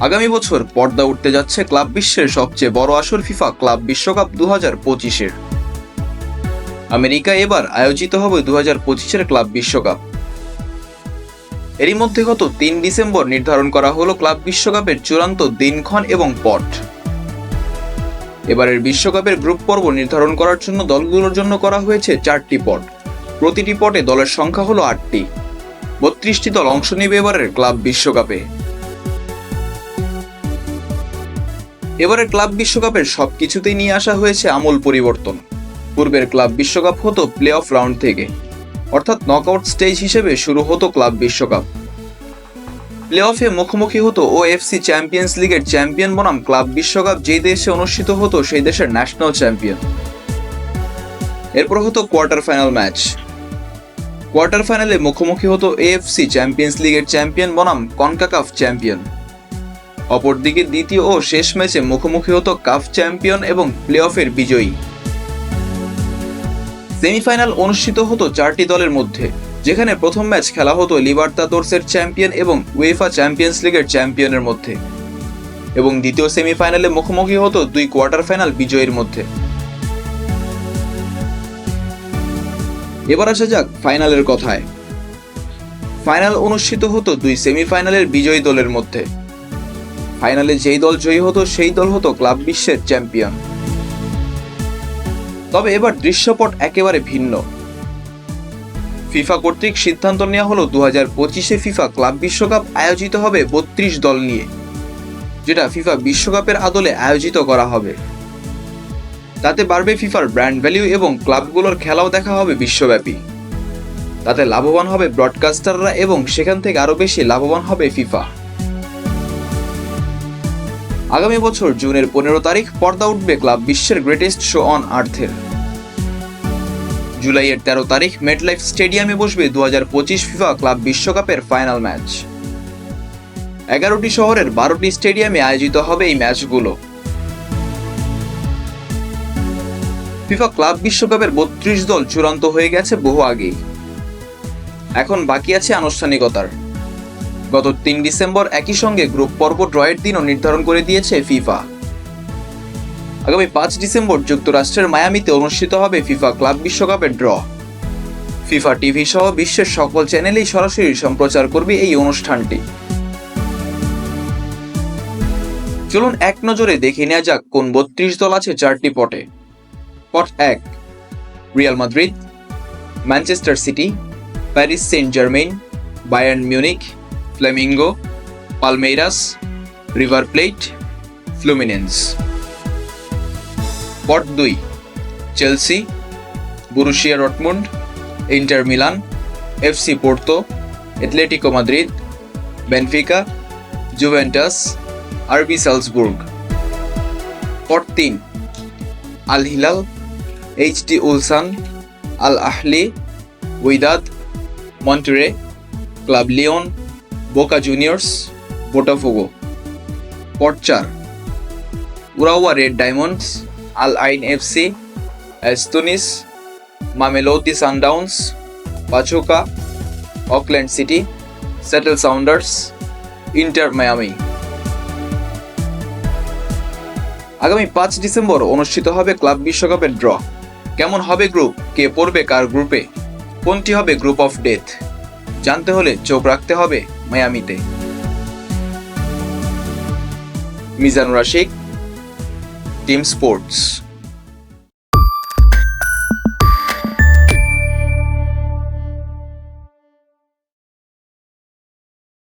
আগামী বছর পর্দা উঠতে যাচ্ছে ক্লাব বিশ্বের সবচেয়ে বড় আসর ফিফা ক্লাব বিশ্বকাপ 2025-এর। আমেরিকায় এবার আয়োজিত হবে 2025-এর ক্লাব বিশ্বকাপ। এরই মধ্যে গত 3 ডিসেম্বর নির্ধারণ করা হলো ক্লাব বিশ্বকাপের চূড়ান্ত দিনক্ষণ এবং পট। এবারের বিশ্বকাপের গ্রুপ পর্ব নির্ধারণ করার জন্য দলগুলোর জন্য করা হয়েছে 4টি পট। প্রতিটি পটে দলের সংখ্যা হলো 8টি। 32টি দল অংশ নেবে এবারের ক্লাব বিশ্বকাপে। এবারের ক্লাব বিশ্বকাপের সবকিছুতেই নিয়ে আসা হয়েছে আমূল পরিবর্তন। পূর্বের ক্লাব বিশ্বকাপ হতো প্লে অফ রাউন্ড থেকে, অর্থাৎ নকআউট স্টেজ হিসেবে শুরু হতো ক্লাব বিশ্বকাপ। প্লে অফে মুখোমুখি হতো ওএফসি চ্যাম্পিয়ন্স লিগের চ্যাম্পিয়ন বনাম ক্লাব বিশ্বকাপ যেই দেশে অনুষ্ঠিত হতো সেই দেশের ন্যাশনাল চ্যাম্পিয়ন। এরপর হতো কোয়ার্টার ফাইনাল ম্যাচ। কোয়ার্টার ফাইনালে মুখোমুখি হতো এএফসি চ্যাম্পিয়ন্স লিগের চ্যাম্পিয়ন বনাম কনকাকাফ চ্যাম্পিয়ন। অপরদিকে দ্বিতীয় ও শেষ ম্যাচে মুখোমুখি হতো কাফ চ্যাম্পিয়ন এবং প্লে অফের বিজয়ী। সেমিফাইনাল অনুষ্ঠিত হতো 4টি দলের মধ্যে, যেখানে প্রথম ম্যাচ খেলা হতো লিবার্তাদোরসের চ্যাম্পিয়ন এবং উয়েফা চ্যাম্পিয়ন্স লিগের চ্যাম্পিয়নের মধ্যে, এবং দ্বিতীয় সেমিফাইনালে মুখোমুখি হতো 2 কোয়ার্টার ফাইনাল বিজয়ীর মধ্যে। এবার আসা যাক ফাইনালের কথায়। ফাইনাল অনুষ্ঠিত হতো 2 সেমিফাইনালের বিজয়ী দলের মধ্যে। ফাইনালে যেই দল জয়ী হতো সেই দল হতো ক্লাব বিশ্বের চ্যাম্পিয়ন। তবে এবার দৃশ্যপট একেবারে ভিন্ন। ফিফা কর্তৃক সিদ্ধান্ত নেওয়া হলো 2025-এ ফিফা ক্লাব বিশ্বকাপ আয়োজিত হবে 32 দল নিয়ে, যেটা ফিফা বিশ্বকাপের আদলে আয়োজিত করা হবে। তাতে বাড়বে ফিফার ব্র্যান্ড ভ্যালু এবং ক্লাবগুলোর খেলাও দেখা হবে বিশ্বব্যাপী। তাতে লাভবান হবে ব্রডকাস্টাররা এবং সেখান থেকে আরও বেশি লাভবান হবে ফিফা। আগামী বছর জুনের 15 তারিখ পর্দা উঠবে ক্লাব বিশ্বের গ্রেটেস্ট শো অন আর্থের। জুলাইয়ের 13 তারিখ মেটলাইফ স্টেডিয়ামে বসবে 2025 ফিফা ক্লাব বিশ্বকাপের ফাইনাল ম্যাচ। 11টি শহরের 12টি স্টেডিয়ামে আয়োজিত হবে এই ম্যাচগুলো। ফিফা ক্লাব বিশ্বকাপের 32 দল চূড়ান্ত হয়ে গেছে বহু আগেই। এখন বাকি আছে আনুষ্ঠানিকতার। গত 3 ডিসেম্বর একই সঙ্গে গ্রুপ পর্ব ড্রয়ের দিনও নির্ধারণ করে দিয়েছে ফিফা। আগামী 5 ডিসেম্বর যুক্তরাষ্ট্রের মায়ামিতে অনুষ্ঠিত হবে ফিফা ক্লাব বিশ্বকাপের ড্র। ফিফা টিভি সহ বিশ্বের সকল চ্যানেলেই সরাসরি সম্প্রচার করবে এই অনুষ্ঠানটি। চলুন এক নজরে দেখে নেওয়া যাক কোন 32 দল আছে 4টি পটে। Pot 1: Real Madrid, Manchester City, Paris Saint Germain, Bayern Munich, Flamengo, Palmeiras, River Plate, Fluminense. Pot 2: Chelsea, Borussia Dortmund, Inter Milan, FC Porto, Atletico Madrid, Benfica, Juventus, RB Salzburg. Pot 3: Al Hilal, HD Ulsan, Al Ahli, Wydad, Monterrey, Club Leon, Boca Juniors, Botafogo. Pot 4: Urawa Red Diamonds, Al Ain FC, ES Tunis, Mamelodi Sundowns, Pachuca, Auckland City, Seattle Sounders, Inter Miami. আগামী 5 December অনুষ্ঠিত হবে club বিশ্বকাপের draw. কেমন হবে group, কে পড়বে কার গ্রুপে, কোনটি হবে গ্রুপ অফ ডেথ, জানতে হলে চোখ রাখতে হবে মায়ামিতে। Mizanur Rashik, team sports.